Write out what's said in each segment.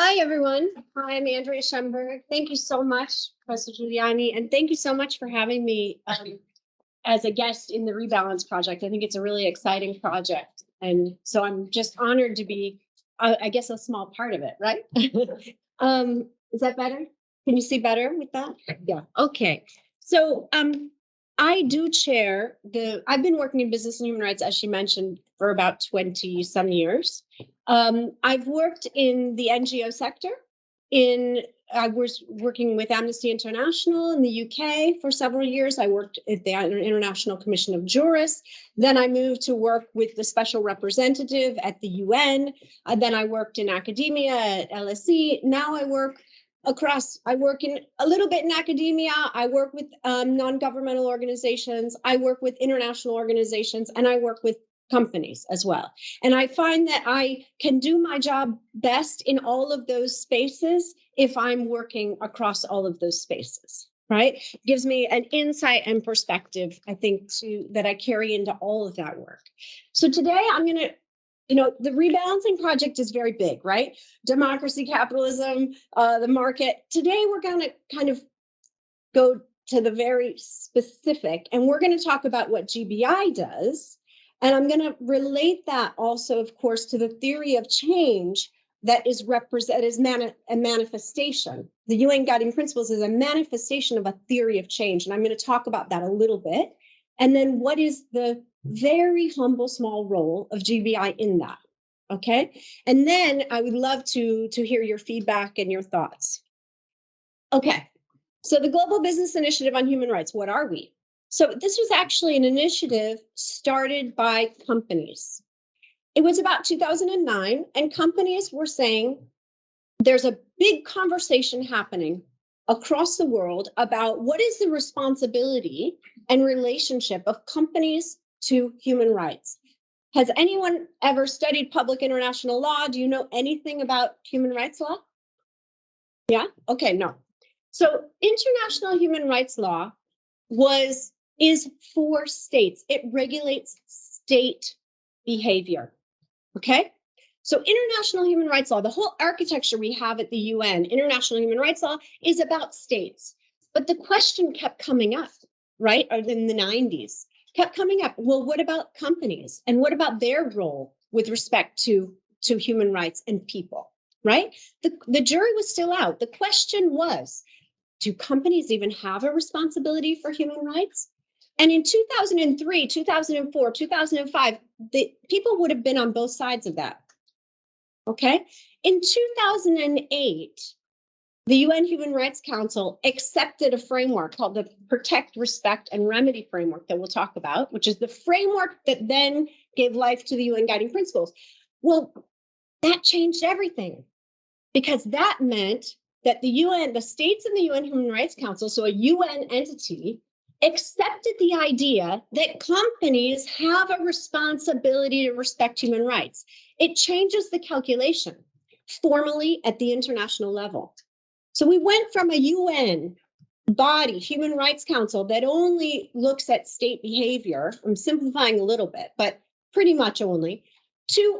Hi, everyone. I'm Andrea Shemberg. Thank you so much, Professor Giuliani, and thank you so much for having me as a guest in the Rebalance Project. I think it's a really exciting project, and so I'm just honored to be, I guess, a small part of it, right? Is that better? Can you see better with that? Yeah. Okay. So I do chair I've been working in business and human rights, as she mentioned, for about 20 some years. I've worked in the NGO sector. I was working with Amnesty International in the UK for several years. I worked at the International Commission of Jurists. Then I moved to work with the special representative at the UN. Then I worked in academia at LSE. Now I work in a little bit in academia. I work with non-governmental organizations. I work with international organizations, and I work with companies as well. And I find that I can do my job best in all of those spaces if I'm working across all of those spaces, right? It gives me an insight and perspective, I think, that I carry into all of that work. So today I'm going to, the rebalancing project is very big, right? Democracy, capitalism, the market. Today we're going to kind of go to the very specific, and we're going to talk about what GBI does. And I'm going to relate that also, of course, to the theory of change that is a manifestation. The UN Guiding Principles is a manifestation of a theory of change. And I'm going to talk about that a little bit. And then what is the very humble, small role of GBI in that? Okay. And then I would love to hear your feedback and your thoughts. Okay. So the Global Business Initiative on Human Rights, what are we? So this was actually an initiative started by companies. It was about 2009, and companies were saying there's a big conversation happening across the world about what is the responsibility and relationship of companies to human rights. Has anyone ever studied public international law? Do you know anything about human rights law? Yeah? Okay, no. So international human rights law is for states. It regulates state behavior. Okay? So international human rights law, the whole architecture we have at the UN, international human rights law, is about states. But the question kept coming up, right? In the 90s, kept coming up. Well, what about companies? And what about their role with respect to human rights and people, right? The jury was still out. The question was, do companies even have a responsibility for human rights? And in 2003, 2004, 2005, the people would have been on both sides of that. Okay. In 2008, the UN Human Rights Council accepted a framework called the Protect, Respect, and Remedy framework that we'll talk about, which is the framework that then gave life to the UN Guiding Principles. Well, that changed everything, because that meant that the states in the UN Human Rights Council, so a UN entity, accepted the idea that companies have a responsibility to respect human rights. It changes the calculation formally at the international level. So we went from a UN body, Human Rights Council, that only looks at state behavior, I'm simplifying a little bit, but pretty much only, to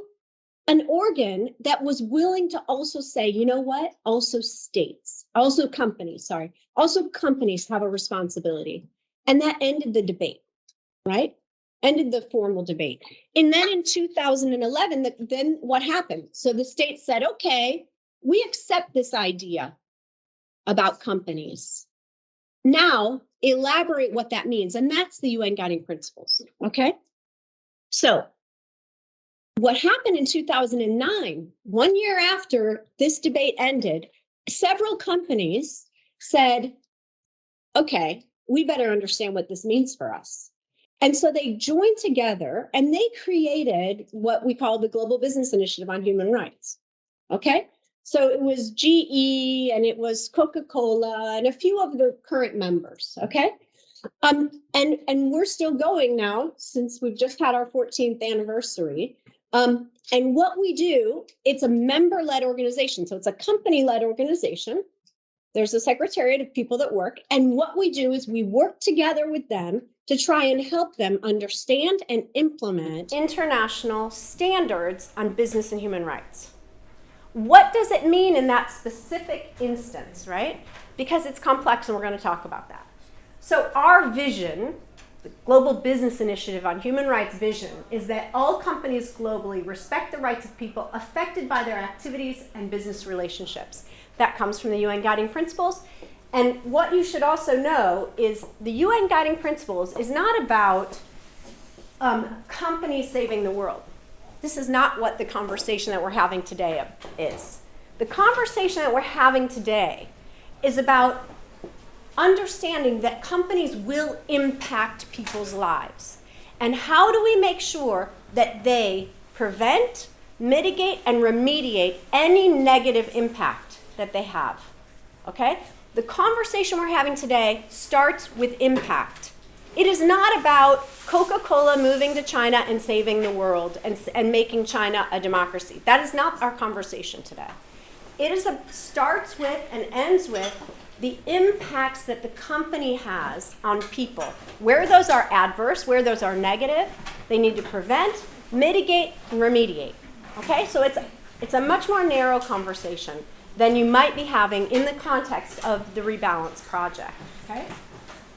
an organ that was willing to also say, you know what, also companies have a responsibility. And that ended the debate, right? Ended the formal debate. And then in 2011, then what happened? So the state said, okay, we accept this idea about companies. Now, elaborate what that means. And that's the UN Guiding Principles, okay? So what happened in 2009, 1 year after this debate ended, several companies said, okay, we better understand what this means for us. And so they joined together and they created what we call the Global Business Initiative on Human Rights. Okay, so it was GE and it was Coca-Cola and a few of the current members. Okay, and we're still going now since we've just had our 14th anniversary. And what we do, it's a member-led organization. So it's a company-led organization. There's a secretariat of people that work. And what we do is we work together with them to try and help them understand and implement international standards on business and human rights. what does it mean in that specific instance, right? Because it's complex and we're going to talk about that. So our vision, the Global Business Initiative on Human Rights vision, is that all companies globally respect the rights of people affected by their activities and business relationships. That comes from the UN Guiding Principles. And what you should also know is the UN Guiding Principles is not about companies saving the world. This is not what the conversation that we're having today is. The conversation that we're having today is about understanding that companies will impact people's lives. And how do we make sure that they prevent, mitigate, and remediate any negative impact that they have? Okay? The conversation we're having today starts with impact. It is not about Coca-Cola moving to China and saving the world and making China a democracy. That is not our conversation today. It starts with and ends with the impacts that the company has on people. Where those are adverse, where those are negative, they need to prevent, mitigate, and remediate. Okay, so it's a much more narrow conversation than you might be having in the context of the Rebalance project. Okay?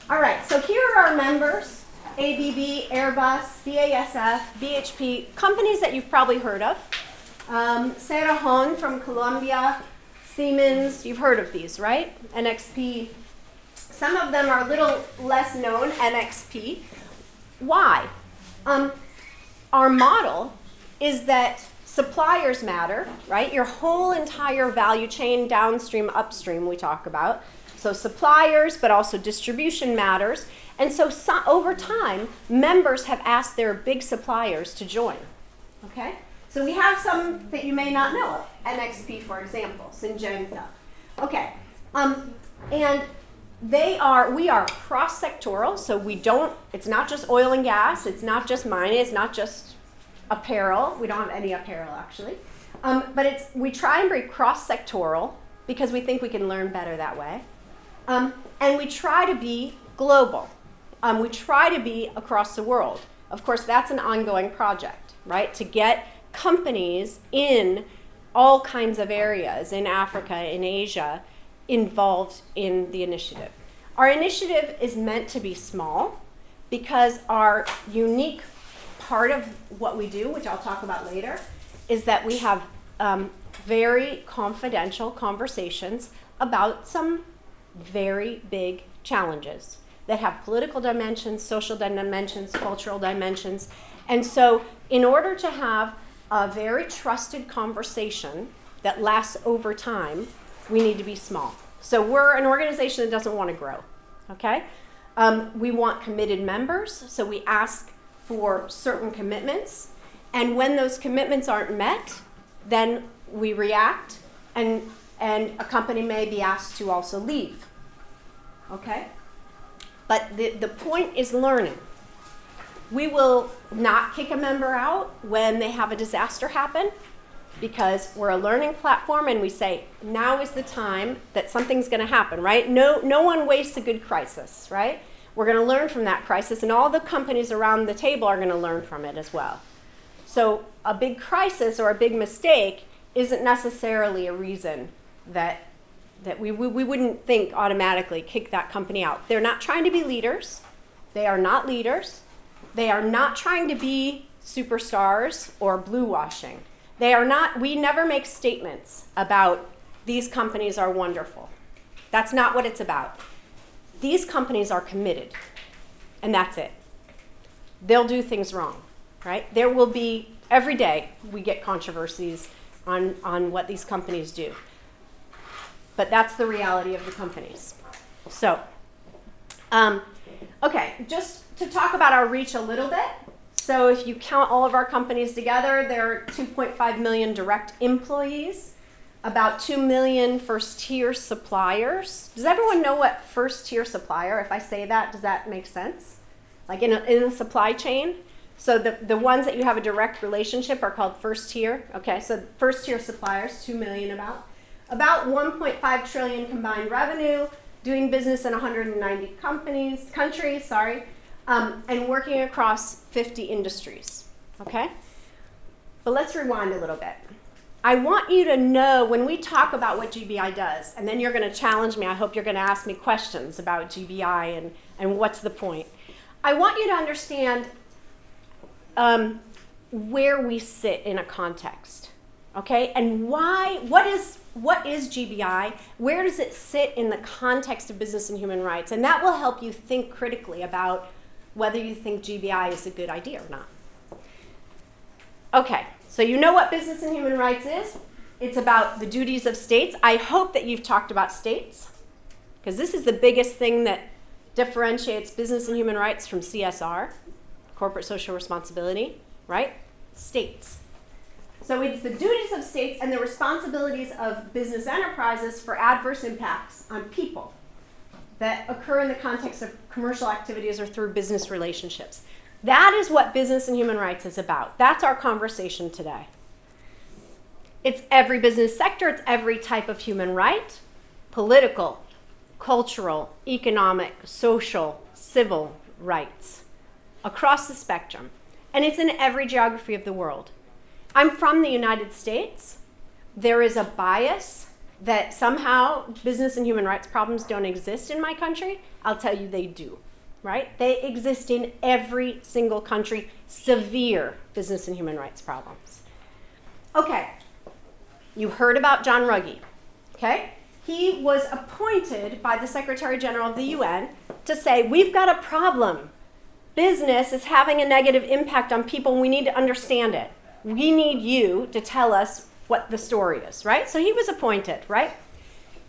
All right, so here are our members: ABB, Airbus, BASF, BHP, companies that you've probably heard of. Cerrejón from Colombia, Siemens, you've heard of these, right? NXP. Some of them are a little less known, NXP. Why? Our model is that suppliers matter, right? Your whole entire value chain, downstream, upstream, we talk about. So suppliers, but also distribution matters. And so over time, members have asked their big suppliers to join, okay? So we have some that you may not know of. NXP, for example, Syngenta. Okay, and we are cross-sectoral, so it's not just oil and gas, it's not just mining, it's not just apparel. We don't have any apparel, actually. But we try and be cross-sectoral because we think we can learn better that way. And we try to be global. We try to be across the world. Of course, that's an ongoing project, right? To get companies in all kinds of areas, in Africa, in Asia, involved in the initiative. Our initiative is meant to be small because our unique part of what we do, which I'll talk about later, is that we have very confidential conversations about some very big challenges that have political dimensions, social dimensions, cultural dimensions. And so in order to have a very trusted conversation that lasts over time, we need to be small. So we're an organization that doesn't want to grow, okay? We want committed members, so we ask for certain commitments. And when those commitments aren't met, then we react, and a company may be asked to also leave, okay? But the point is learning. We will not kick a member out when they have a disaster happen because we're a learning platform and we say, now is the time that something's going to happen, right? No one wastes a good crisis, right? We're going to learn from that crisis, and all the companies around the table are going to learn from it as well. So a big crisis or a big mistake isn't necessarily a reason that we wouldn't think automatically kick that company out. They're not trying to be leaders. They are not leaders. They are not trying to be superstars or blue washing. We never make statements about these companies are wonderful. That's not what it's about. These companies are committed, and that's it. They'll do things wrong, right? There will be, every day we get controversies on what these companies do. But that's the reality of the companies. So, okay, just to talk about our reach a little bit. So if you count all of our companies together, there are 2.5 million direct employees, about 2 million first-tier suppliers. Does everyone know what first-tier supplier, if I say that, does that make sense? Like in a supply chain? So the ones that you have a direct relationship are called first-tier. Okay, so first-tier suppliers, 2 million about 1.5 trillion combined revenue, doing business in 190 countries, and working across 50 industries, okay? But let's rewind a little bit. I want you to know when we talk about what GBI does, and then you're going to challenge me. I hope you're going to ask me questions about GBI and what's the point. I want you to understand where we sit in a context, okay? And why, what is GBI? Where does it sit in the context of business and human rights? And that will help you think critically about whether you think GBI is a good idea or not. Okay, so you know what business and human rights is. It's about the duties of states. I hope that you've talked about states, because this is the biggest thing that differentiates business and human rights from CSR, corporate social responsibility, right? States. So it's the duties of states and the responsibilities of business enterprises for adverse impacts on people that occur in the context of commercial activities or through business relationships. That is what business and human rights is about. That's our conversation today. It's every business sector, it's every type of human right, political, cultural, economic, social, civil rights across the spectrum. And it's in every geography of the world. I'm from the United States. There is a bias that somehow business and human rights problems don't exist in my country. I'll tell you they do, right? They exist in every single country, severe business and human rights problems. Okay, you heard about John Ruggie, okay? He was appointed by the Secretary General of the UN to say, we've got a problem. Business is having a negative impact on people, and we need to understand it. We need you to tell us what the story is, right? So he was appointed, right?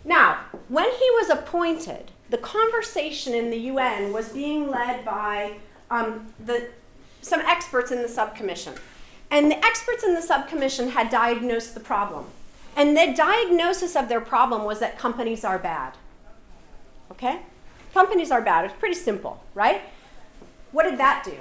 Now, when he was appointed, the conversation in the UN was being led by some experts in the subcommission. And the experts in the subcommission had diagnosed the problem. And the diagnosis of their problem was that companies are bad. Okay? Companies are bad. It's pretty simple, right? What did that do?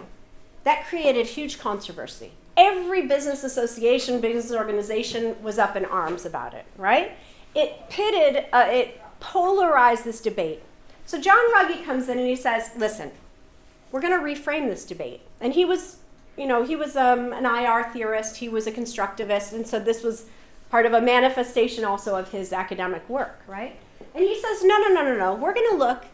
That created huge controversy. Every business association, business organization was up in arms about it, right? It polarized this debate. So John Ruggie comes in and he says, listen, we're going to reframe this debate. And he was an IR theorist, he was a constructivist, and so this was part of a manifestation also of his academic work, right? And he says, no, we're going to look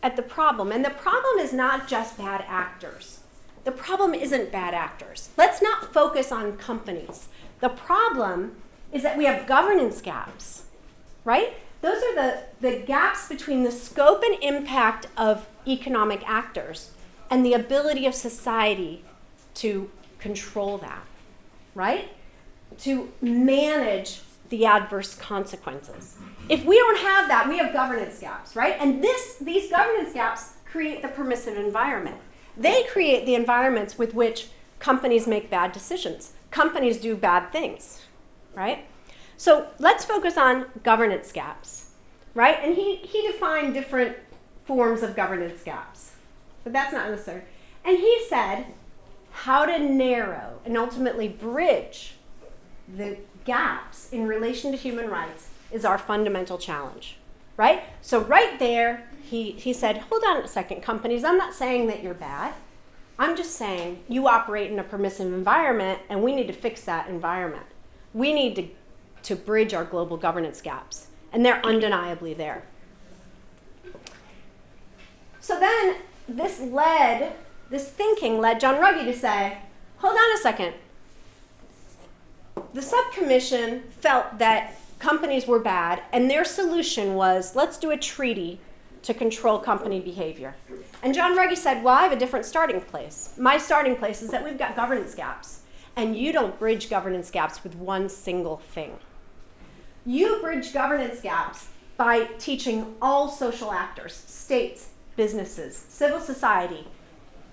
at the problem. And the problem is not just bad actors. The problem isn't bad actors. Let's not focus on companies. The problem is that we have governance gaps, right? Those are the gaps between the scope and impact of economic actors and the ability of society to control that, right? To manage the adverse consequences. If we don't have that, we have governance gaps, right? And these governance gaps create the permissive environment. They create the environments with which companies make bad decisions. Companies do bad things, right? So let's focus on governance gaps, right? And he defined different forms of governance gaps, but that's not necessary. And he said how to narrow and ultimately bridge the gaps in relation to human rights is our fundamental challenge, right? So right there, he said, hold on a second, companies, I'm not saying that you're bad. I'm just saying you operate in a permissive environment, and we need to fix that environment. We need to bridge our global governance gaps, and they're undeniably there. So then this thinking led John Ruggie to say, hold on a second. The subcommission felt that companies were bad, and their solution was, let's do a treaty to control company behavior. And John Ruggie said, well, I have a different starting place. My starting place is that we've got governance gaps, and you don't bridge governance gaps with one single thing. You bridge governance gaps by teaching all social actors, states, businesses, civil society,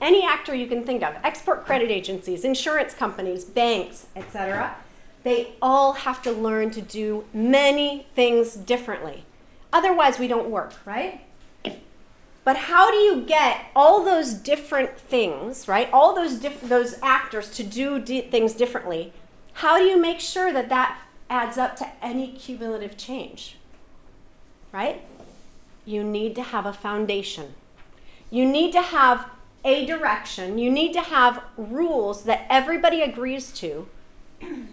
any actor you can think of, export credit agencies, insurance companies, banks, etc., they all have to learn to do many things differently. Otherwise, we don't work, right? But how do you get all those different things, right? All those actors to do things differently. How do you make sure that that adds up to any cumulative change, right? You need to have a foundation. You need to have a direction. You need to have rules that everybody agrees to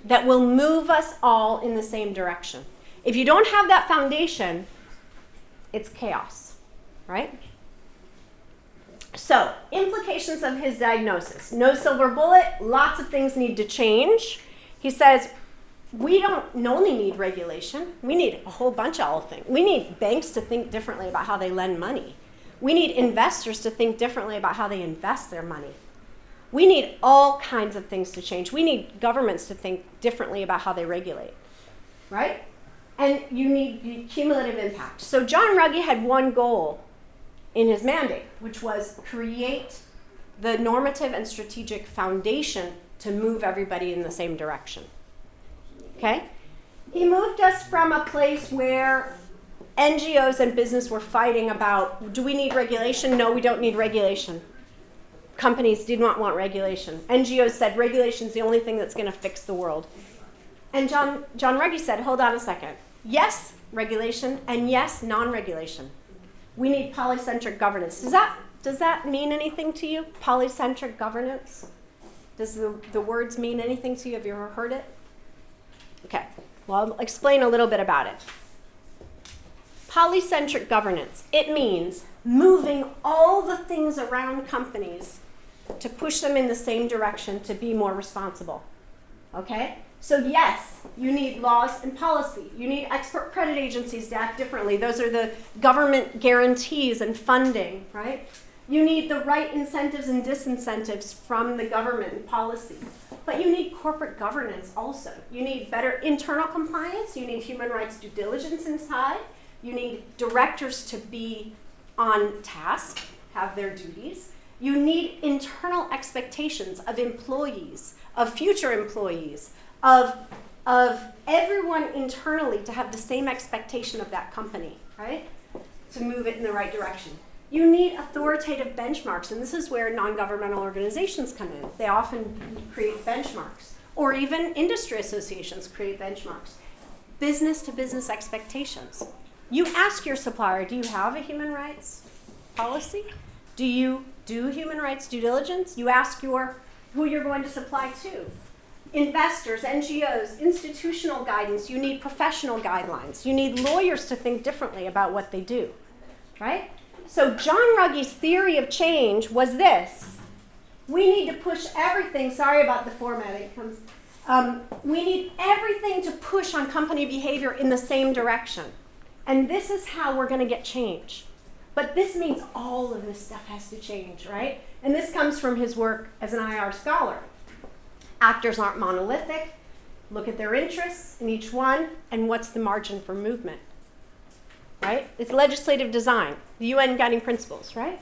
that will move us all in the same direction. If you don't have that foundation, it's chaos, right? So, implications of his diagnosis. No silver bullet, lots of things need to change. He says, we don't only need regulation, we need a whole bunch of other things. We need banks to think differently about how they lend money. We need investors to think differently about how they invest their money. We need all kinds of things to change. We need governments to think differently about how they regulate, right? And you need cumulative impact. So John Ruggie had one goal in his mandate, which was create the normative and strategic foundation to move everybody in the same direction. Okay? He moved us from a place where NGOs and business were fighting about, do we need regulation? No, we don't need regulation. Companies did not want regulation. NGOs said regulation is the only thing that's going to fix the world. And John Ruggie said, hold on a second. Yes, regulation, and yes, non-regulation. We need polycentric governance. Does that mean anything to you? Polycentric governance? Does the words mean anything to you? Have you ever heard it? Okay, well, I'll explain a little bit about it. Polycentric governance, it means moving all the things around companies to push them in the same direction to be more responsible. Okay? So yes, you need laws and policy. You need export credit agencies to act differently. Those are the government guarantees and funding, right? You need the right incentives and disincentives from the government and policy. But you need corporate governance also. You need better internal compliance. You need human rights due diligence inside. You need directors to be on task, have their duties. You need internal expectations of employees, of future employees, of everyone internally to have the same expectation of that company, right? To move it in the right direction. You need authoritative benchmarks, and this is where non-governmental organizations come in. They often create benchmarks, or even industry associations create benchmarks. Business-to-business expectations. You ask your supplier, do you have a human rights policy? Do you do human rights due diligence? You ask who you're going to supply to. Investors, NGOs, institutional guidance. You need professional guidelines. You need lawyers to think differently about what they do, right? So John Ruggie's theory of change was this. We need to push everything. Sorry about the formatting. We need everything to push on company behavior in the same direction. And this is how we're going to get change. But this means all of this stuff has to change, right? And this comes from his work as an IR scholar. Actors aren't monolithic. Look at their interests in each one, and what's the margin for movement, right? It's legislative design, the UN guiding principles, right?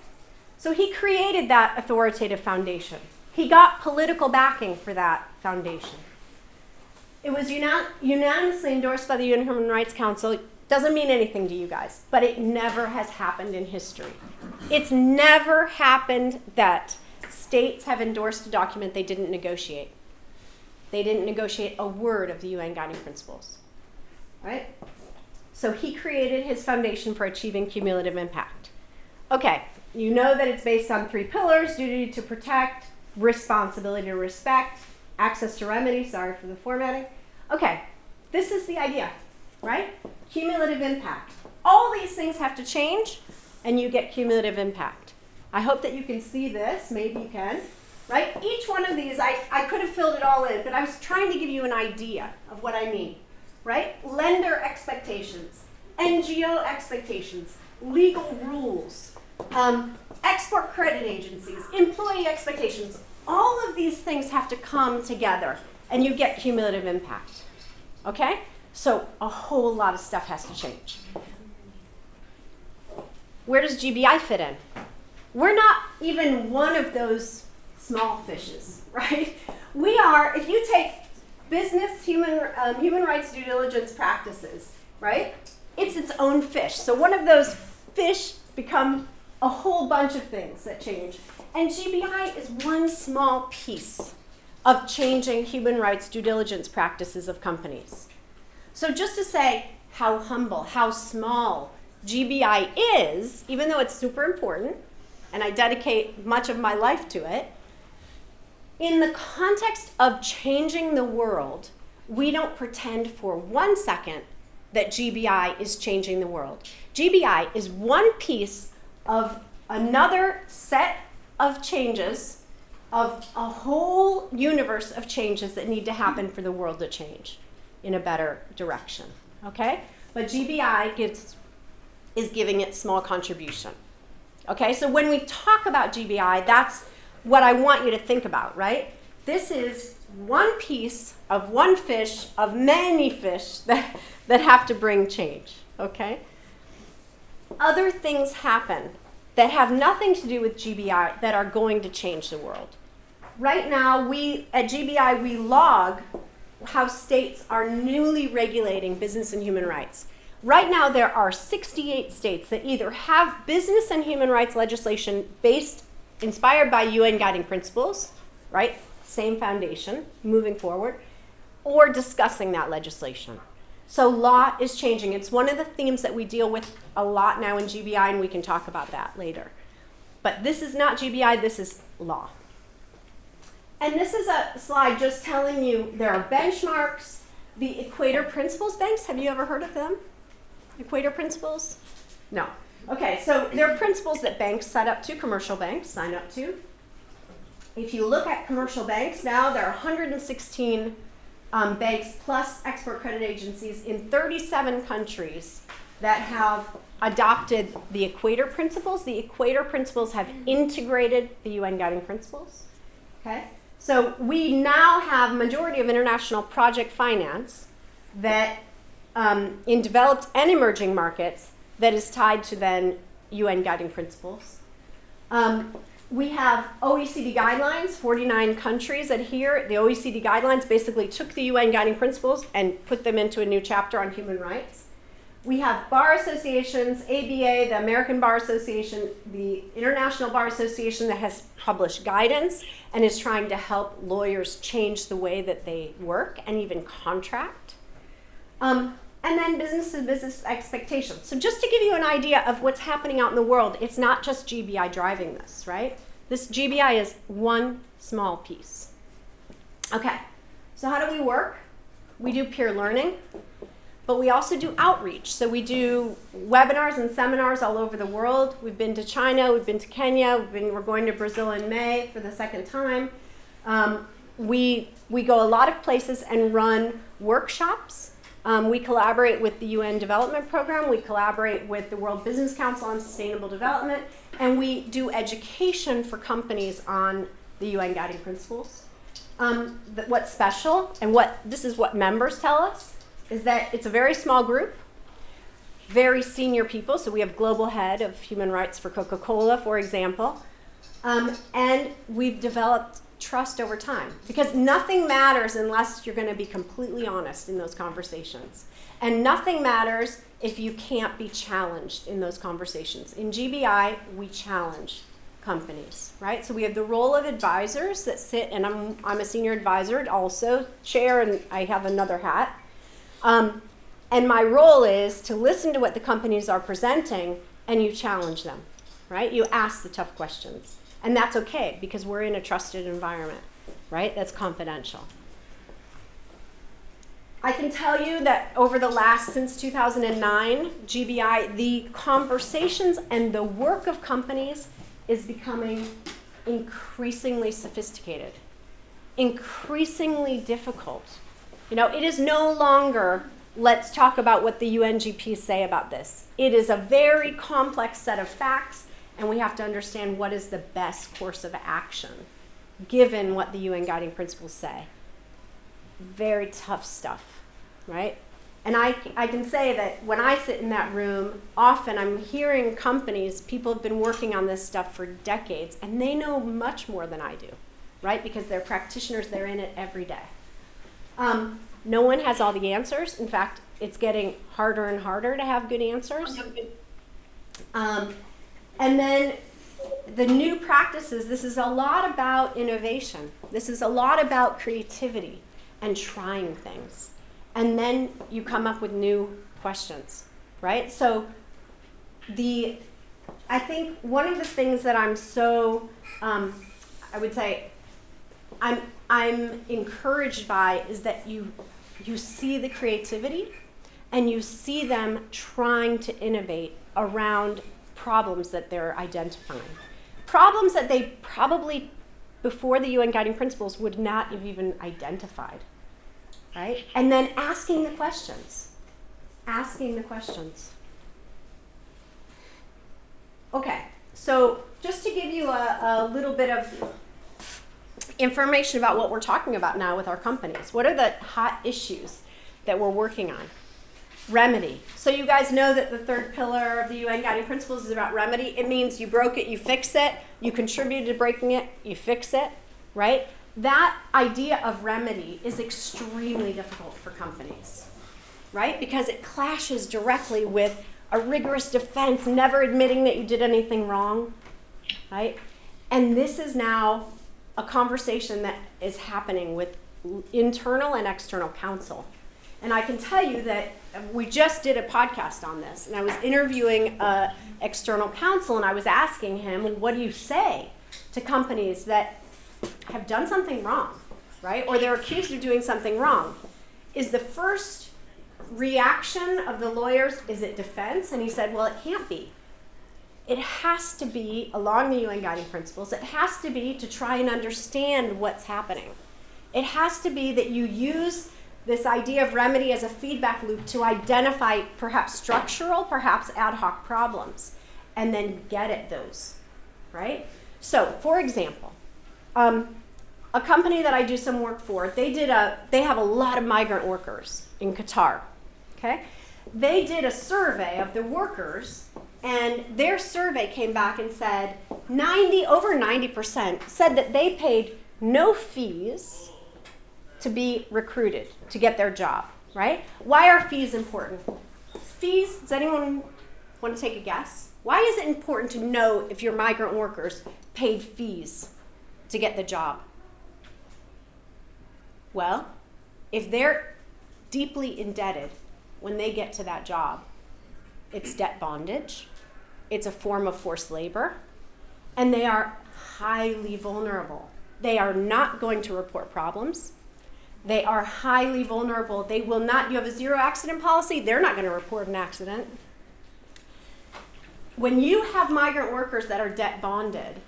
So he created that authoritative foundation. He got political backing for that foundation. It was unanimously endorsed by the UN Human Rights Council. Doesn't mean anything to you guys, but it never has happened in history. It's never happened that states have endorsed a document they didn't negotiate. They didn't negotiate a word of the UN guiding principles, right? So he created his foundation for achieving cumulative impact. Okay, you know that it's based on 3 pillars: duty to protect, responsibility to respect, access to remedy. Sorry for the formatting. Okay, this is the idea, right? Cumulative impact. All these things have to change, and you get cumulative impact. I hope that you can see this. Maybe you can. Right? Each one of these, I could have filled it all in, but I was trying to give you an idea of what I mean. Right? Lender expectations, NGO expectations, legal rules, export credit agencies, employee expectations. All of these things have to come together, and you get cumulative impact. Okay? So a whole lot of stuff has to change. Where does GBI fit in? We're not even one of those small fishes, right? We are, if you take business human rights due diligence practices, right? It's its own fish. So one of those fish become a whole bunch of things that change. And GBI is one small piece of changing human rights due diligence practices of companies. So just to say how humble, how small GBI is, even though it's super important, and I dedicate much of my life to it, in the context of changing the world, we don't pretend for 1 second that GBI is changing the world. GBI is one piece of another set of changes, of a whole universe of changes that need to happen for the world to change in a better direction, okay? But GBI is giving its small contribution. Okay, so when we talk about GBI, that's what I want you to think about, right? This is one piece of one fish of many fish that have to bring change, okay? Other things happen that have nothing to do with GBI that are going to change the world. Right now, at GBI, we log how states are newly regulating business and human rights. Right now, there are 68 states that either have business and human rights legislation inspired by UN guiding principles, right? Same foundation, moving forward, or discussing that legislation. So law is changing. It's one of the themes that we deal with a lot now in GBI, and we can talk about that later. But this is not GBI, this is law. And this is a slide just telling you there are benchmarks. The Equator Principles banks, have you ever heard of them? Equator Principles? No. Okay, so there are principles that banks set up to, commercial banks sign up to. If you look at commercial banks now, there are 116 banks plus export credit agencies in 37 countries that have adopted the Equator Principles. The Equator Principles have integrated the UN guiding principles. Okay, so we now have majority of international project finance that in developed and emerging markets that is tied to then UN guiding principles. We have OECD guidelines, 49 countries adhere. The OECD guidelines basically took the UN guiding principles and put them into a new chapter on human rights. We have bar associations, ABA, the American Bar Association, the International Bar Association that has published guidance and is trying to help lawyers change the way that they work and even contract. And then business-to-business expectations. So just to give you an idea of what's happening out in the world, it's not just GBI driving this, right? This GBI is one small piece. Okay, so how do we work? We do peer learning, but we also do outreach. So we do webinars and seminars all over the world. We've been to China, we've been to Kenya, we're going to Brazil in May for the second time. We go a lot of places and run workshops. We collaborate with the UN Development Program, we collaborate with the World Business Council on Sustainable Development, and we do education for companies on the UN guiding principles. What's special, and this is what members tell us, is that it's a very small group, very senior people, so we have global head of human rights for Coca-Cola, for example, and we've developed trust over time, because nothing matters unless you're going to be completely honest in those conversations, and nothing matters if you can't be challenged in those conversations. In GBI, we challenge companies, right? So we have the role of advisors that sit, and I'm a senior advisor, also chair, and I have another hat. And my role is to listen to what the companies are presenting, and you challenge them, right? You ask the tough questions. And that's okay, because we're in a trusted environment, right? That's confidential. I can tell you that since 2009, GBI, the conversations and the work of companies is becoming increasingly sophisticated, increasingly difficult. You know, it is no longer, let's talk about what the UNGP say about this. It is a very complex set of facts, and we have to understand what is the best course of action, given what the UN guiding principles say. Very tough stuff, right? And I can say that when I sit in that room, often I'm hearing companies, people have been working on this stuff for decades, and they know much more than I do, right? Because they're practitioners, they're in it every day. No one has all the answers. In fact, it's getting harder and harder to have good answers. And then the new practices, this is a lot about innovation. This is a lot about creativity and trying things. And then you come up with new questions, right? So I think one of the things that I'm so, I would say, I'm encouraged by is that you see the creativity and you see them trying to innovate around problems that they're identifying. Problems that they probably, before the UN Guiding Principles, would not have even identified, right? And then asking the questions. Okay, so just to give you a little bit of information about what we're talking about now with our companies. What are the hot issues that we're working on? Remedy. So you guys know that the third pillar of the UN Guiding Principles is about remedy. It means you broke it, you fix it. You contributed to breaking it, you fix it, right? That idea of remedy is extremely difficult for companies, right? Because it clashes directly with a rigorous defense, never admitting that you did anything wrong, right? And this is now a conversation that is happening with internal and external counsel. And I can tell you that we just did a podcast on this, and I was interviewing external counsel, and I was asking him, what do you say to companies that have done something wrong, right? Or they're accused of doing something wrong. Is the first reaction of the lawyers, is it defense? And he said, well, it can't be. It has to be, along the UN Guiding Principles, it has to be to try and understand what's happening. It has to be that you use this idea of remedy as a feedback loop to identify perhaps structural, perhaps ad hoc problems, and then get at those, right? So, for example, a company that I do some work for, they have a lot of migrant workers in Qatar, okay? They did a survey of the workers, and their survey came back and said over 90% said that they paid no fees to be recruited, to get their job, right? Why are fees important? Fees, does anyone want to take a guess? Why is it important to know if your migrant workers paid fees to get the job? Well, if they're deeply indebted when they get to that job, it's debt bondage, it's a form of forced labor, and they are highly vulnerable. They are not going to report problems. They are highly vulnerable. They will not, you have a zero accident policy, they're not going to report an accident. When you have migrant workers that are debt bonded,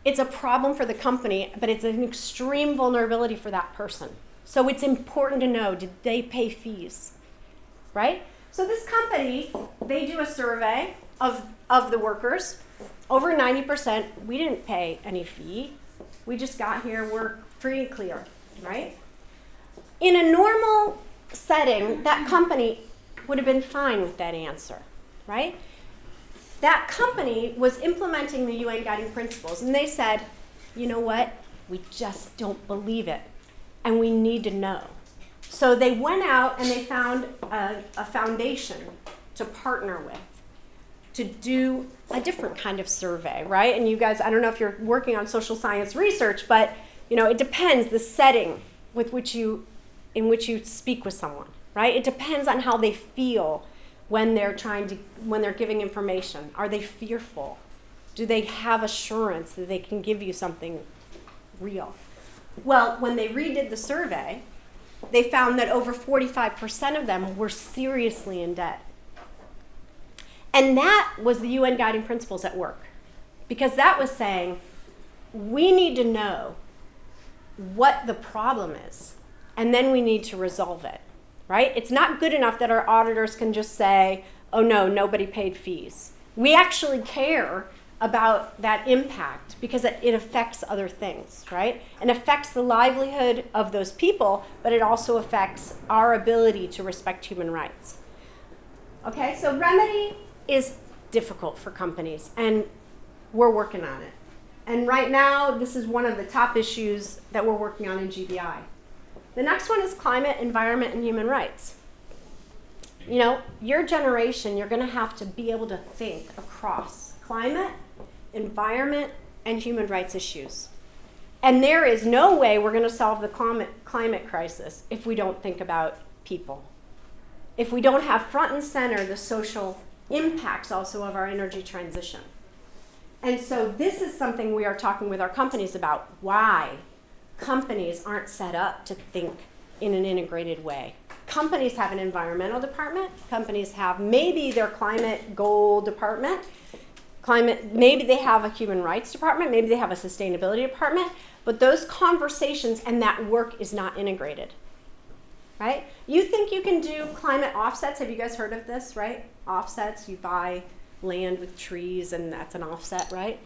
it's a problem for the company, but it's an extreme vulnerability for that person. So it's important to know, did they pay fees, right? So this company, they do a survey of the workers. Over 90%, we didn't pay any fee. We just got here, we're free and clear, right? In a normal setting, that company would have been fine with that answer, right? That company was implementing the UN Guiding Principles, and they said, you know what? We just don't believe it, and we need to know. So they went out and they found a foundation to partner with to do a different kind of survey, right? And you guys, I don't know if you're working on social science research, but it depends the setting in which you speak with someone, right? It depends on how they feel when they're giving information. Are they fearful? Do they have assurance that they can give you something real? Well, when they redid the survey, they found that over 45% of them were seriously in debt. And that was the UN Guiding Principles at work, because that was saying, we need to know what the problem is, and then we need to resolve it, right? It's not good enough that our auditors can just say, oh no, nobody paid fees. We actually care about that impact because it affects other things, right? And affects the livelihood of those people, but it also affects our ability to respect human rights. Okay, so remedy is difficult for companies, and we're working on it. And right now, this is one of the top issues that we're working on in GBI. The next one is climate, environment, and human rights. Your generation, you're going to have to be able to think across climate, environment, and human rights issues. And there is no way we're going to solve the climate crisis if we don't think about people. If we don't have front and center the social impacts also of our energy transition. And so this is something we are talking with our companies about. Why? companies aren't set up to think in an integrated way. Companies have an environmental department. Companies have maybe their climate goal department. Maybe they have a human rights department. Maybe they have a sustainability department. But those conversations and that work is not integrated, right? You think you can do climate offsets? Have you guys heard of this, right? Offsets, you buy land with trees and that's an offset, right?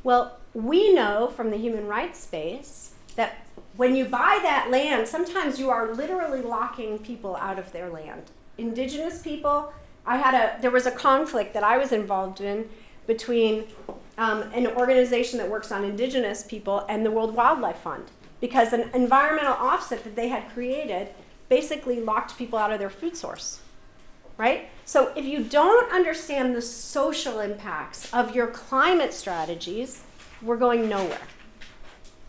Well, we know from the human rights space that when you buy that land, sometimes you are literally locking people out of their land. Indigenous people, there was a conflict that I was involved in between an organization that works on indigenous people and the World Wildlife Fund, because an environmental offset that they had created basically locked people out of their food source, right? So if you don't understand the social impacts of your climate strategies, we're going nowhere,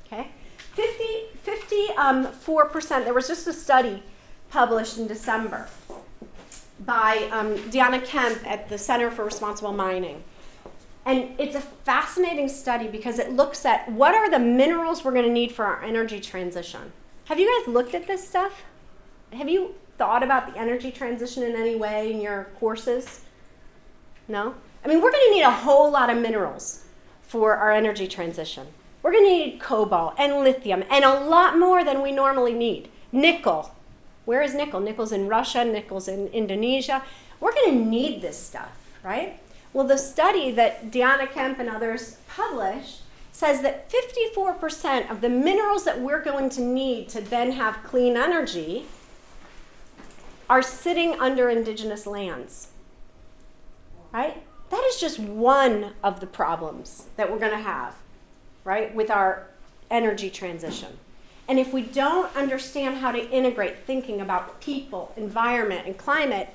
okay? 54%, there was just a study published in December by Deanna Kemp at the Center for Responsible Mining. And it's a fascinating study because it looks at what are the minerals we're going to need for our energy transition. Have you guys looked at this stuff? Have you thought about the energy transition in any way in your courses? No? I mean, we're going to need a whole lot of minerals for our energy transition. We're going to need cobalt and lithium and a lot more than we normally need. Nickel. Where is nickel? Nickel's in Russia, nickel's in Indonesia. We're going to need this stuff, right? Well, the study that Deanna Kemp and others published says that 54% of the minerals that we're going to need to then have clean energy are sitting under indigenous lands, right? That is just one of the problems that we're going to have, right, with our energy transition. And if we don't understand how to integrate thinking about people, environment, and climate,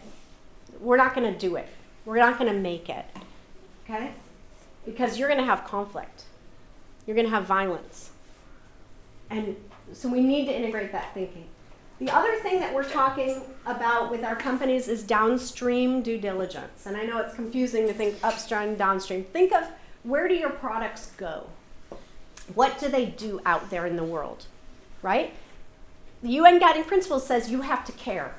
we're not going to do it. We're not going to make it, okay? Because you're going to have conflict. You're going to have violence. And so we need to integrate that thinking. The other thing that we're talking about with our companies is downstream due diligence. And I know it's confusing to think upstream, downstream. Think of where do your products go? What do they do out there in the world, right? The UN Guiding Principle says you have to care.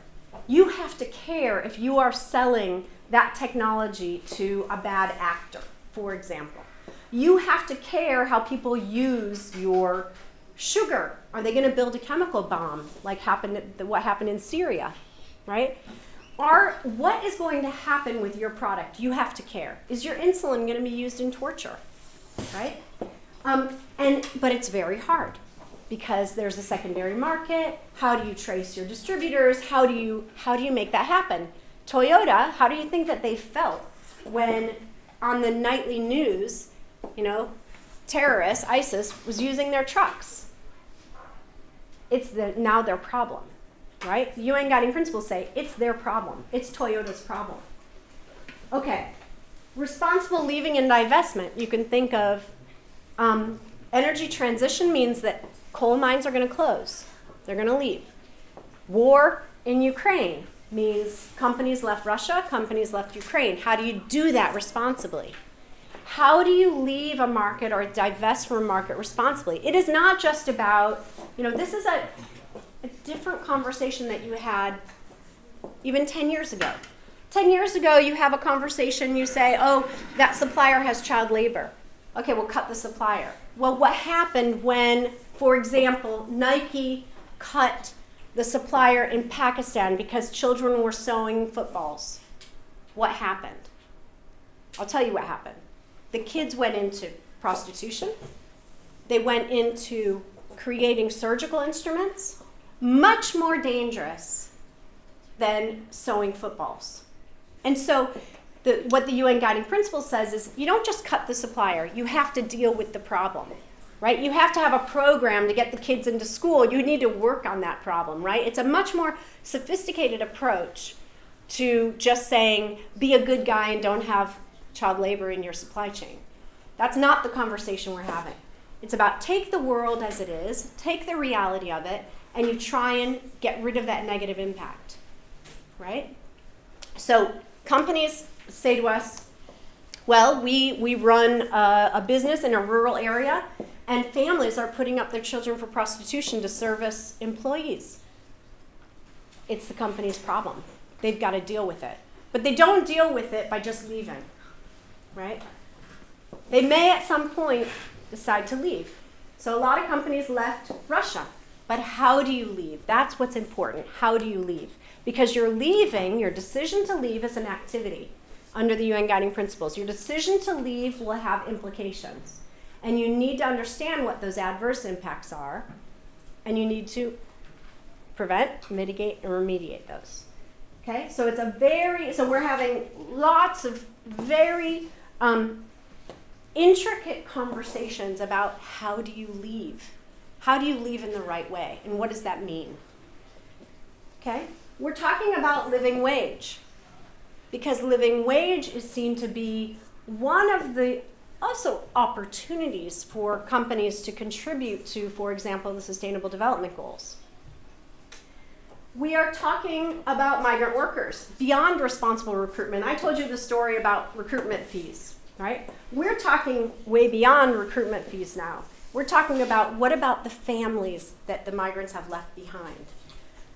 You have to care if you are selling that technology to a bad actor, for example. You have to care how people use your sugar. Are they going to build a chemical bomb like what happened in Syria, right? What is going to happen with your product? You have to care. Is your insulin going to be used in torture, right? But it's very hard because there's a secondary market. How do you trace your distributors? How do you make that happen? Toyota, how do you think that they felt when on the nightly news, terrorists, ISIS, was using their trucks? It's now their problem, right? The UN Guiding Principles say it's their problem. It's Toyota's problem. Okay, responsible leaving and divestment. You can think of energy transition means that coal mines are going to close. They're going to leave. War in Ukraine means companies left Russia, companies left Ukraine. How do you do that responsibly? How do you leave a market or divest from a market responsibly? It is not just about, this is a different conversation that you had even 10 years ago. 10 years ago, you have a conversation, you say, oh, that supplier has child labor. Okay, we'll cut the supplier. Well, what happened when, for example, Nike cut the supplier in Pakistan because children were sewing footballs? What happened? I'll tell you what happened. The kids went into prostitution. They went into creating surgical instruments, much more dangerous than sewing footballs. And so what the UN Guiding Principle says is you don't just cut the supplier, you have to deal with the problem, right? You have to have a program to get the kids into school. You need to work on that problem, right? It's a much more sophisticated approach to just saying, be a good guy and don't have child labor in your supply chain. That's not the conversation we're having. It's about take the world as it is, take the reality of it, and you try and get rid of that negative impact, right? So companies say to us, well, we run a business in a rural area. And families are putting up their children for prostitution to service employees. It's the company's problem. They've got to deal with it. But they don't deal with it by just leaving, right? They may at some point decide to leave. So a lot of companies left Russia. But how do you leave? That's what's important. How do you leave? Because you're leaving, your decision to leave is an activity under the UN Guiding Principles. Your decision to leave will have implications. And you need to understand what those adverse impacts are. And you need to prevent, mitigate, and remediate those. Okay? So so we're having lots of very intricate conversations about how do you leave? How do you leave in the right way? And what does that mean? Okay? We're talking about living wage, because living wage is seen to be one of the also opportunities for companies to contribute to, for example, the Sustainable Development Goals. We are talking about migrant workers beyond responsible recruitment. I told you the story about recruitment fees, right? We're talking way beyond recruitment fees now. We're talking about what about the families that the migrants have left behind.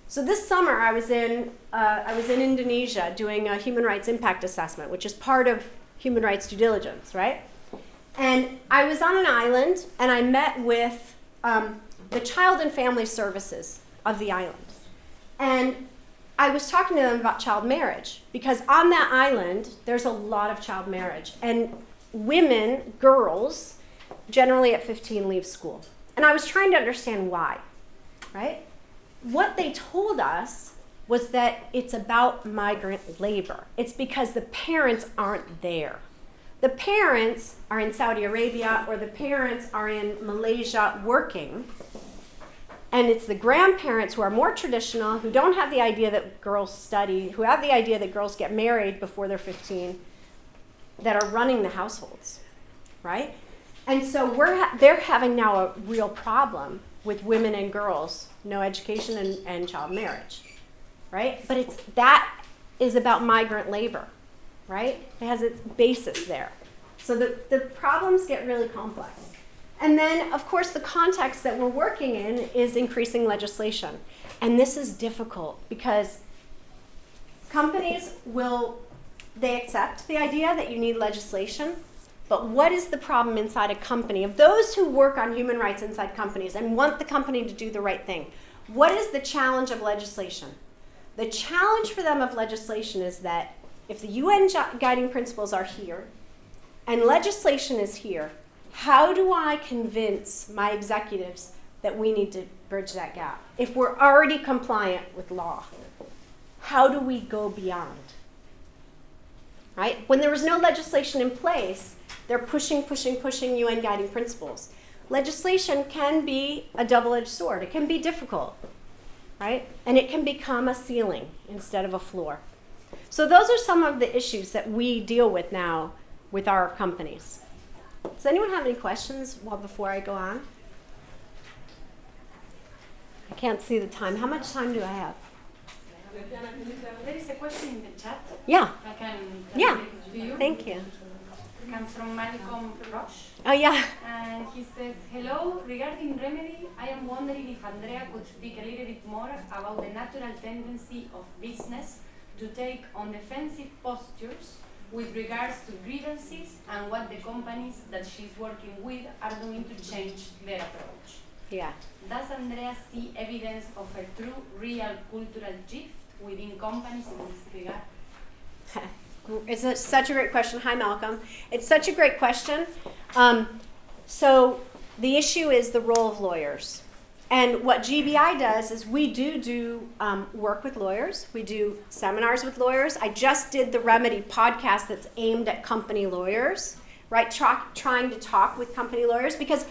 So this summer I was in Indonesia doing a human rights impact assessment, which is part of human rights due diligence, right? And I was on an island and I met with the child and family services of the island. And I was talking to them about child marriage, because on that island there's a lot of child marriage. And women, girls, generally at 15 leave school. And I was trying to understand why, right? What they told us was that it's about migrant labor. It's because the parents aren't there. The parents are in Saudi Arabia or the parents are in Malaysia working. And it's the grandparents who are more traditional, who don't have the idea that girls study, who have the idea that girls get married before they're 15, that are running the households, right? And so they're having now a real problem with women and girls, no education and child marriage, right? But that is about migrant labor, right? It has its basis there. So the problems get really complex. And then, of course, the context that we're working in is increasing legislation. And this is difficult because companies they accept the idea that you need legislation, but what is the problem inside a company? Of those who work on human rights inside companies and want the company to do the right thing, what is the challenge of legislation? The challenge for them of legislation is that if the UN guiding principles are here and legislation is here, how do I convince my executives that we need to bridge that gap? If we're already compliant with law, how do we go beyond? Right? When there was no legislation in place, they're pushing UN guiding principles. Legislation can be a double-edged sword. It can be difficult, right? And it can become a ceiling instead of a floor. So those are some of the issues that we deal with now with our companies. Does anyone have any questions before I go on? I can't see the time. How much time do I have? There is a question in the chat. Yeah. I can yeah. To you. Thank you. It comes from Malcolm Rush. Oh, yeah. And he says, hello, regarding remedy, I am wondering if Andrea could speak a little bit more about the natural tendency of business to take on defensive postures with regards to grievances and what the companies that she's working with are doing to change their approach. Yeah. Does Andrea see evidence of a true, real cultural shift within companies in this regard? It's such a great question. Hi, Malcolm. It's such a great question. So the issue is the role of lawyers. And what GBI does is we do work with lawyers. We do seminars with lawyers. I just did the Remedy podcast that's aimed at company lawyers, right? Trying to talk with company lawyers, because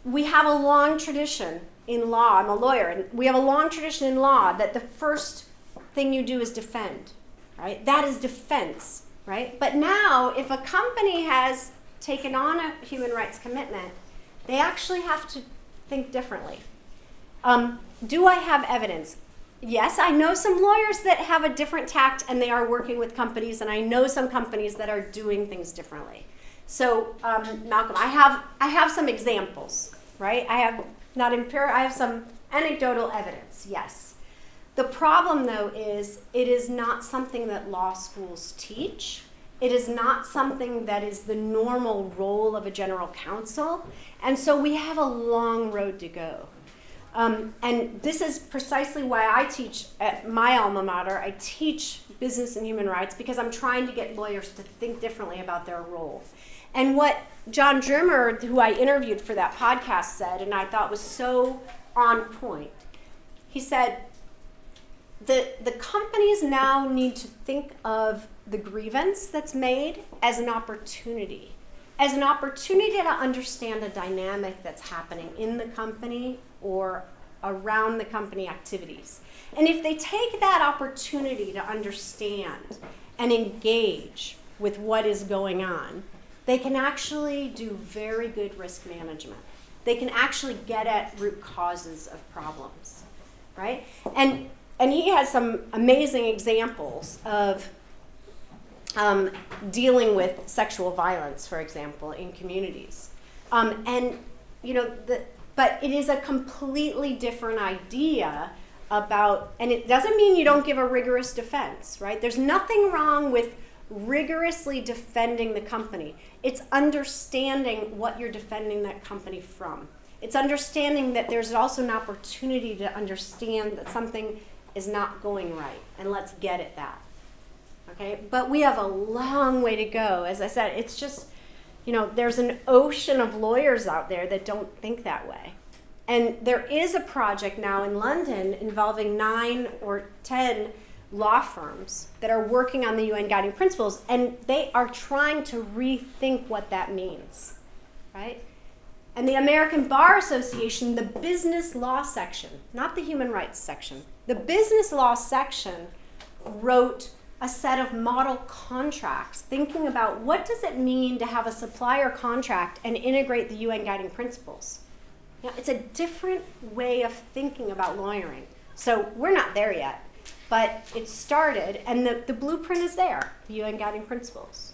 we have a long tradition in law. I'm a lawyer, and we have a long tradition in law that the first thing you do is defend, right? That is defense, right? But now, if a company has taken on a human rights commitment, they actually have to think differently. Do I have evidence? Yes, I know some lawyers that have a different tact and they are working with companies, and I know some companies that are doing things differently. So, Malcolm, I have some examples, right? I have some anecdotal evidence, yes. The problem, though, is it is not something that law schools teach. It is not something that is the normal role of a general counsel. And so we have a long road to go. And this is precisely why I teach at my alma mater. I teach business and human rights because I'm trying to get lawyers to think differently about their role. And what John Ruggie, who I interviewed for that podcast, said, and I thought was so on point, he said, the companies now need to think of the grievance that's made as an opportunity to understand a dynamic that's happening in the company or around the company activities. And if they take that opportunity to understand and engage with what is going on, they can actually do very good risk management. They can actually get at root causes of problems, right? And he has some amazing examples of dealing with sexual violence, for example, in communities. And you know, but it is a completely different idea about, and it doesn't mean you don't give a rigorous defense, right? There's nothing wrong with rigorously defending the company. It's understanding what you're defending that company from. It's understanding that there's also an opportunity to understand that something is not going right, and let's get at that. Okay, but we have a long way to go. As I said, it's just, you know, there's an ocean of lawyers out there that don't think that way. And there is a project now in London involving 9 or 10 law firms that are working on the UN Guiding Principles, and they are trying to rethink what that means, right? And the American Bar Association, the business law section, not the human rights section, the business law section wrote a set of model contracts thinking about what does it mean to have a supplier contract and integrate the UN Guiding Principles. Now, it's a different way of thinking about lawyering. So we're not there yet, but it started, and the blueprint is there, the UN Guiding Principles.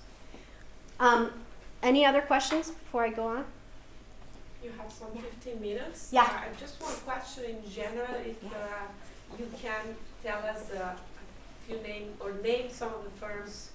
Any other questions before I go on? You have some 15 minutes. Yeah. Just one question in general, if you can tell us name some of the firms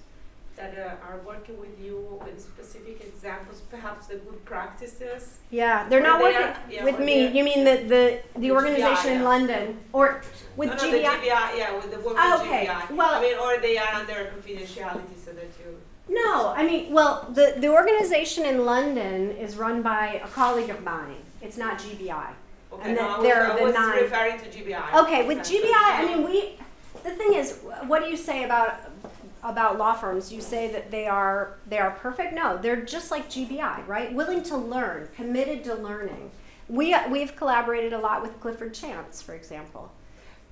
that are working with you with specific examples, perhaps the good practices. Yeah, they're not working with me. You mean the organization in London, or with GBI? No, the GBI, yeah, with the work with GBI. Well, I mean, or they are under confidentiality so that you. No, I mean, well, the organization in London is run by a colleague of mine. It's not GBI. Okay, and no, I was referring to GBI. Okay, with GBI, I mean, the thing is, what do you say about law firms? You say that they are perfect? No, they're just like GBI, right? Willing to learn, committed to learning. We've collaborated a lot with Clifford Chance, for example.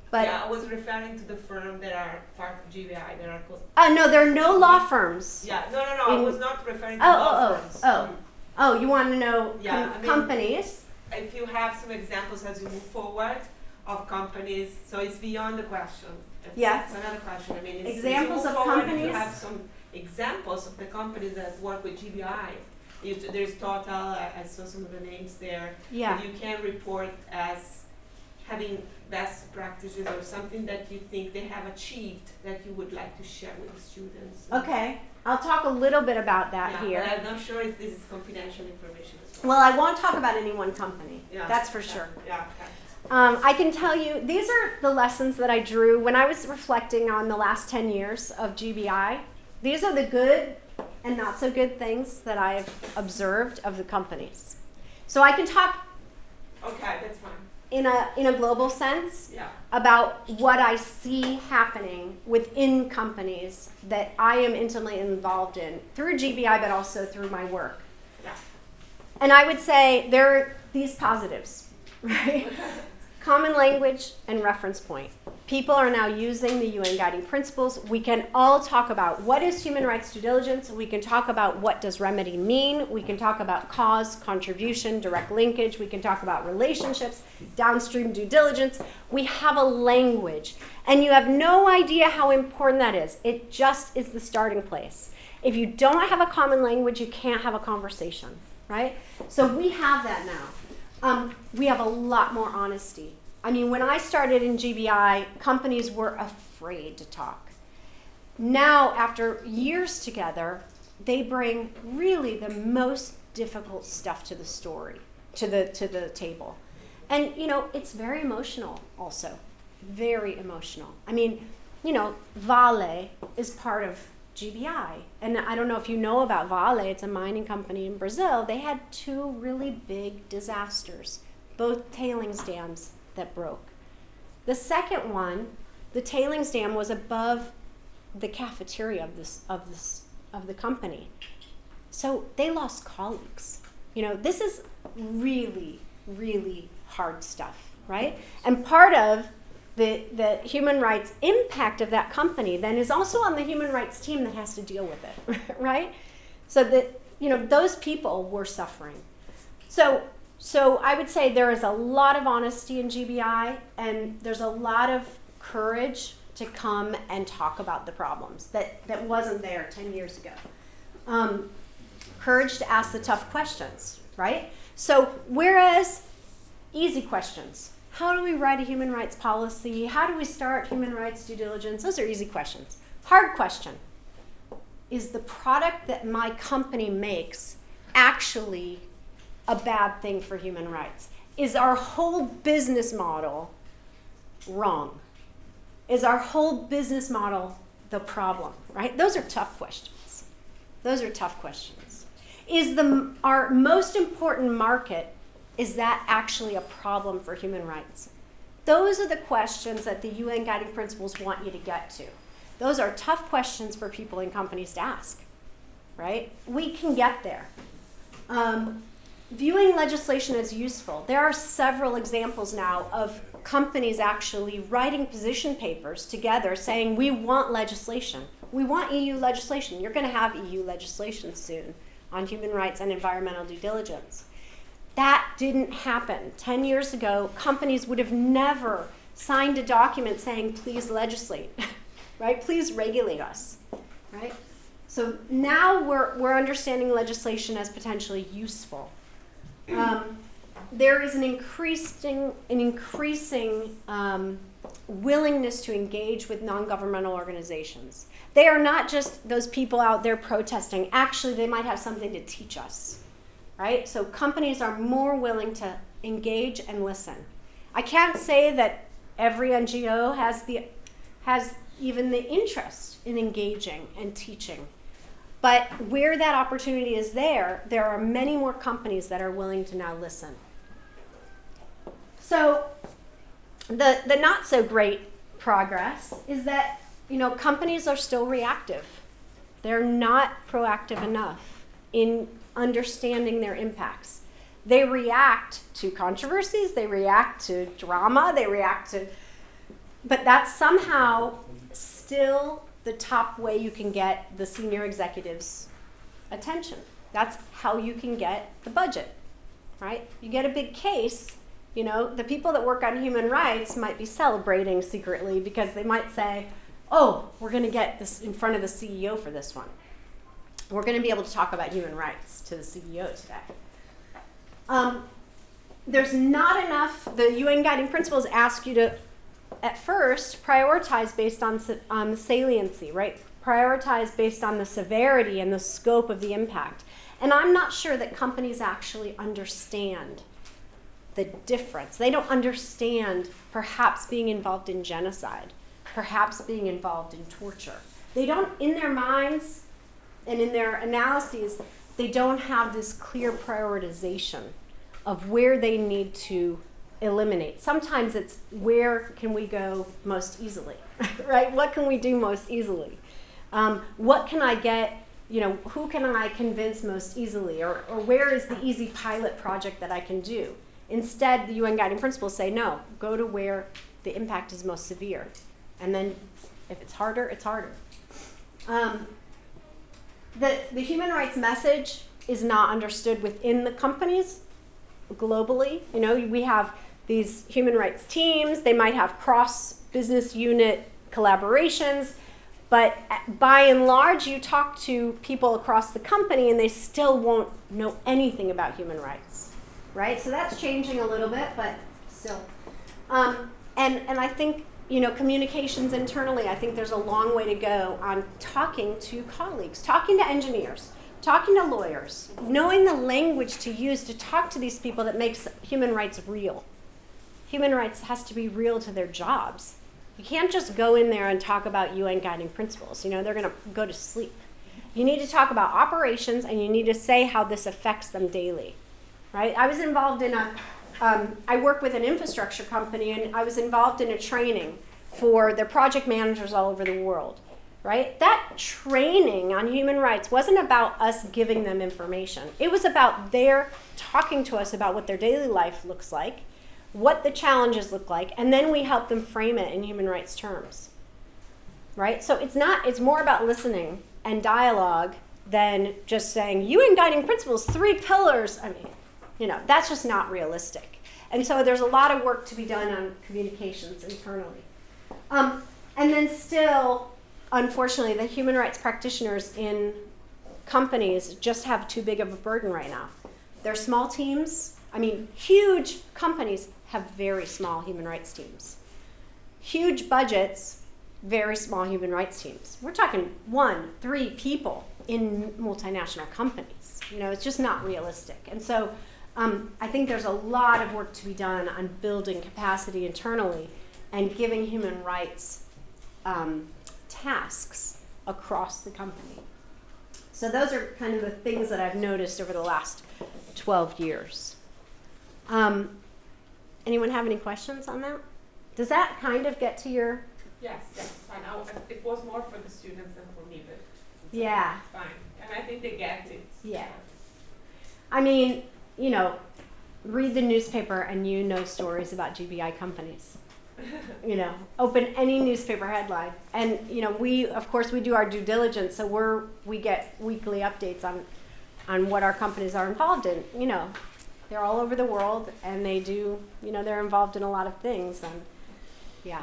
But yeah, I was referring to the firm that are part of GBI. That are no, there are no law firms. Yeah, no, I was not referring to law firms. Oh, you want to know companies? If you have some examples as you move forward of companies, so it's beyond the question. It's another question. I mean, examples of forward, companies. If you have some examples of the companies that work with GBI. There's Total. I saw some of the names there. Yeah. That you can report as having best practices or something that you think they have achieved that you would like to share with the students. Okay, I'll talk a little bit about that here. But I'm not sure if this is confidential information as well. Well, I won't talk about any one company. Yeah, that's for sure. Yeah. I can tell you, these are the lessons that I drew when I was reflecting on the last 10 years of GBI. These are the good and not so good things that I've observed of the companies. So I can talk that's fine. In a global sense about what I see happening within companies that I am intimately involved in through GBI, but also through my work. Yeah. And I would say there are these positives, right? Common language and reference point. People are now using the UN guiding principles. We can all talk about what is human rights due diligence. We can talk about what does remedy mean. We can talk about cause, contribution, direct linkage. We can talk about relationships, downstream due diligence. We have a language, and you have no idea how important that is. It just is the starting place. If you don't have a common language, you can't have a conversation, right? So we have that now. We have a lot more honesty. I mean, when I started in GBI, companies were afraid to talk. Now, after years together, they bring really the most difficult stuff to the story, to the table. And, you know, it's very emotional also, very emotional. I mean, you know, Vale is part of GBI. And I don't know if you know about Vale, it's a mining company in Brazil. They had 2 really big disasters, both tailings dams that broke. The second one, the tailings dam was above the cafeteria of the company. So they lost colleagues. You know, this is really, really hard stuff, right? And part of the human rights impact of that company then is also on the human rights team that has to deal with it, right? So that, you know, those people were suffering. So I would say there is a lot of honesty in GBI, and there's a lot of courage to come and talk about the problems that wasn't there 10 years ago. Courage to ask the tough questions, right? So whereas easy questions, how do we write a human rights policy? How do we start human rights due diligence? Those are easy questions. Hard question, is the product that my company makes actually a bad thing for human rights? Is our whole business model wrong? Is our whole business model the problem, right? Those are tough questions. Those are tough questions. Is our most important market, is that actually a problem for human rights? Those are the questions that the UN Guiding Principles want you to get to. Those are tough questions for people in companies to ask, right? We can get there. Viewing legislation as useful. There are several examples now of companies actually writing position papers together saying, we want legislation. We want EU legislation. You're going to have EU legislation soon on human rights and environmental due diligence. That didn't happen. 10 years ago, companies would have never signed a document saying, please legislate, right? Please regulate us, right? So now we're understanding legislation as potentially useful. There is an increasing willingness to engage with non-governmental organizations. They are not just those people out there protesting. Actually, they might have something to teach us, right? So companies are more willing to engage and listen. I can't say that every NGO has even the interest in engaging and teaching. But where that opportunity is there are many more companies that are willing to now listen. So the not so great progress is that, you know, companies are still reactive. They're not proactive enough in understanding their impacts. They react to controversies, they react to drama, but that's somehow still the top way you can get the senior executives' attention. That's how you can get the budget, right? You get a big case, you know, the people that work on human rights might be celebrating secretly because they might say, oh, we're going to get this in front of the CEO for this one. We're going to be able to talk about human rights to the CEO today. There's not enough, the UN Guiding Principles ask you to, at first, prioritize based on the saliency, right? Prioritize based on the severity and the scope of the impact. And I'm not sure that companies actually understand the difference. They don't understand perhaps being involved in genocide, perhaps being involved in torture. They don't, in their minds and in their analyses, they don't have this clear prioritization of where they need to eliminate. Sometimes it's where can we go most easily, right? What can we do most easily? What can I get, you know, who can I convince most easily? Or where is the easy pilot project that I can do? Instead, the UN guiding principles say, no, go to where the impact is most severe. And then if it's harder, it's harder. The human rights message is not understood within the companies globally. You know, we have these human rights teams. They might have cross-business unit collaborations. But by and large, you talk to people across the company and they still won't know anything about human rights, right? So that's changing a little bit, but still. And I think, you know, communications internally, I think there's a long way to go on talking to colleagues, talking to engineers, talking to lawyers, knowing the language to use to talk to these people that makes human rights real. Human rights has to be real to their jobs. You can't just go in there and talk about UN guiding principles. You know, they're going to go to sleep. You need to talk about operations, and you need to say how this affects them daily, right? I was involved in I work with an infrastructure company, and I was involved in a training for their project managers all over the world, right? That training on human rights wasn't about us giving them information. It was about their talking to us about what their daily life looks like, what the challenges look like, and then we help them frame it in human rights terms, right? So it's more about listening and dialogue than just saying, UN guiding principles, 3 pillars. I mean, you know, that's just not realistic. And so there's a lot of work to be done on communications internally. And then still, unfortunately, the human rights practitioners in companies just have too big of a burden right now. They're small teams. I mean, huge companies have very small human rights teams. Huge budgets, very small human rights teams. We're talking 1, 3 people in multinational companies. You know, it's just not realistic. And so I think there's a lot of work to be done on building capacity internally and giving human rights tasks across the company. So those are kind of the things that I've noticed over the last 12 years. Anyone have any questions on that? Does that kind of get to your... Yes, fine. It was more for the students than for me, but yeah, it's fine. And I think they get it. Yeah. I mean, you know, read the newspaper and you know stories about GBI companies. You know, open any newspaper headline. And, you know, of course, we do our due diligence, so we get weekly updates on what our companies are involved in. You know, they're all over the world, and they do, you know, they're involved in a lot of things, and yeah.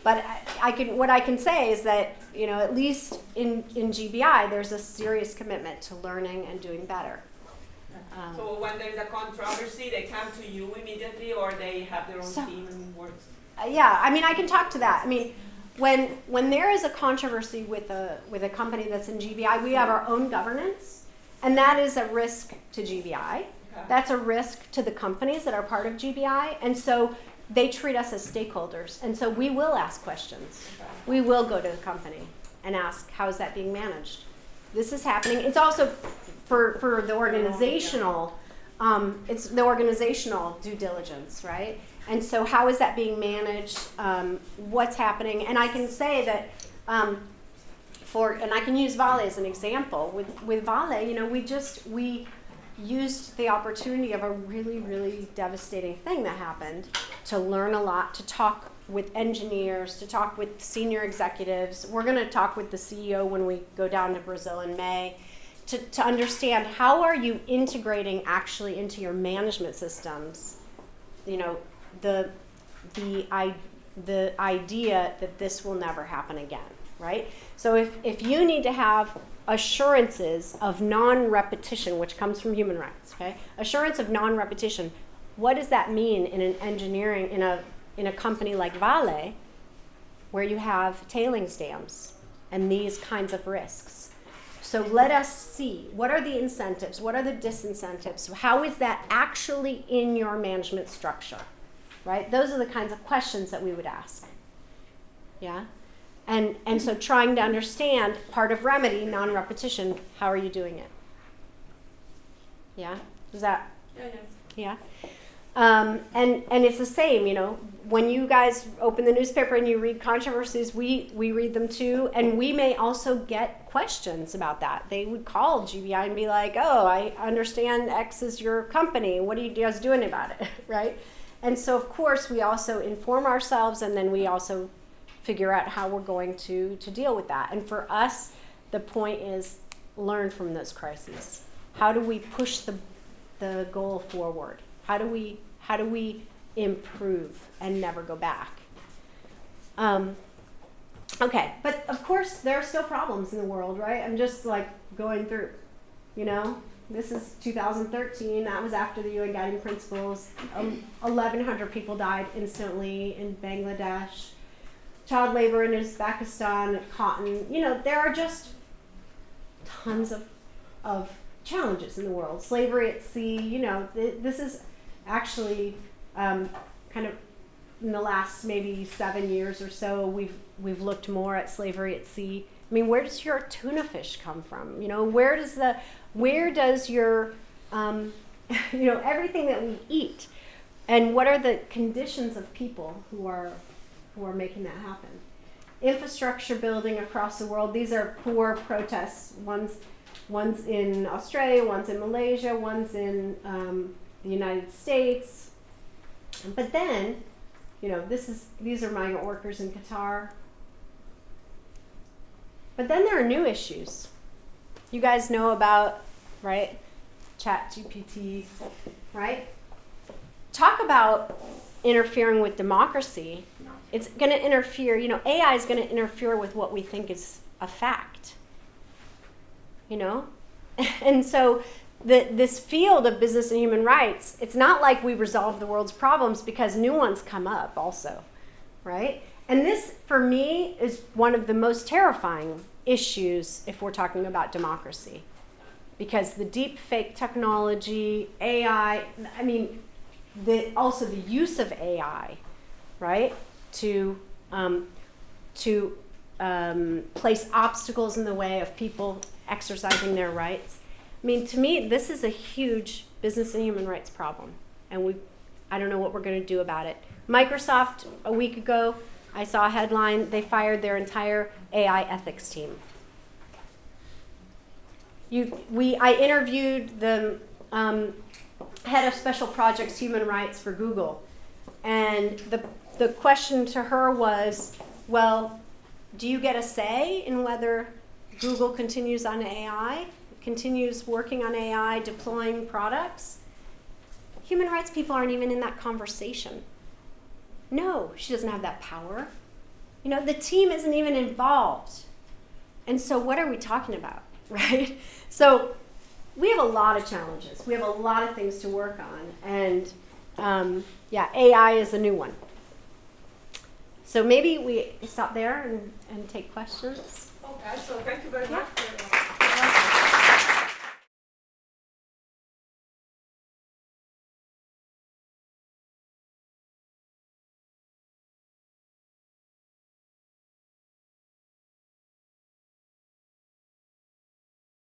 But what I can say is that, you know, at least in GBI, there's a serious commitment to learning and doing better. So when there's a controversy, they come to you immediately, or they have their own team and works? Yeah, I mean, I can talk to that. I mean, when there is a controversy with a company that's in GBI, we have our own governance, and that is a risk to GBI. Okay. That's a risk to the companies that are part of GBI, and so they treat us as stakeholders, and so we will ask questions. Okay. We will go to the company and ask, how is that being managed? This is happening. It's also for the organizational, it's the organizational due diligence, right? And so how is that being managed? What's happening? And I can say that and I can use Vale as an example. With Vale, you know, we used the opportunity of a really, really devastating thing that happened to learn a lot, to talk with engineers, to talk with senior executives. We're going to talk with the CEO when we go down to Brazil in May to understand how are you integrating actually into your management systems, you know, the idea that this will never happen again, right? So if you need to have assurances of non-repetition, which comes from human rights, okay? Assurance of non-repetition, what does that mean in an engineering, in a company like Vale, where you have tailings dams and these kinds of risks? So let us see, what are the incentives? What are the disincentives? How is that actually in your management structure, right? Those are the kinds of questions that we would ask, yeah? And so trying to understand part of remedy, non-repetition, how are you doing it? Yeah? Does that? Yeah. Yeah? And it's the same, you know, when you guys open the newspaper and you read controversies, we read them too, and we may also get questions about that. They would call GBI and be like, oh, I understand X is your company. What are you guys doing about it, right? And so, of course, we also inform ourselves, and then we also figure out how we're going to deal with that. And for us, the point is learn from those crises. How do we push the goal forward? How do we improve and never go back? Okay, but of course there are still problems in the world, right? I'm just like going through, you know, this is 2013, that was after the UN Guiding Principles. 1,100 people died instantly in Bangladesh. Child labor in Uzbekistan, cotton, you know, there are just tons of challenges in the world. Slavery at sea, you know, this is actually kind of in the last maybe 7 years or so, we've looked more at slavery at sea. I mean, where does your tuna fish come from? You know, where does your you know, everything that we eat, and what are the conditions of people who are making that happen? Infrastructure building across the world. These are poor protests. One's in Australia, one's in Malaysia, one's in the United States. But then, you know, these are migrant workers in Qatar. But then there are new issues. You guys know about, right, ChatGPT, right? Talk about interfering with democracy. It's going to interfere, you know, AI is going to interfere with what we think is a fact, you know? And so this field of business and human rights, it's not like we resolve the world's problems, because new ones come up also, right? And this, for me, is one of the most terrifying issues if we're talking about democracy, because the deep fake technology, AI, I mean, also the use of AI, right, to place obstacles in the way of people exercising their rights. I mean, to me, this is a huge business and human rights problem, and I don't know what we're going to do about it. Microsoft, a week ago, I saw a headline, they fired their entire AI ethics team. I interviewed the head of special projects human rights for Google, and the question to her was, well, do you get a say in whether Google continues on AI, continues working on AI, deploying products? Human rights people aren't even in that conversation. No, she doesn't have that power. You know, the team isn't even involved. And so what are we talking about, right? So we have a lot of challenges. We have a lot of things to work on. And yeah, AI is a new one. So maybe we stop there and take questions. Okay, so thank you very much for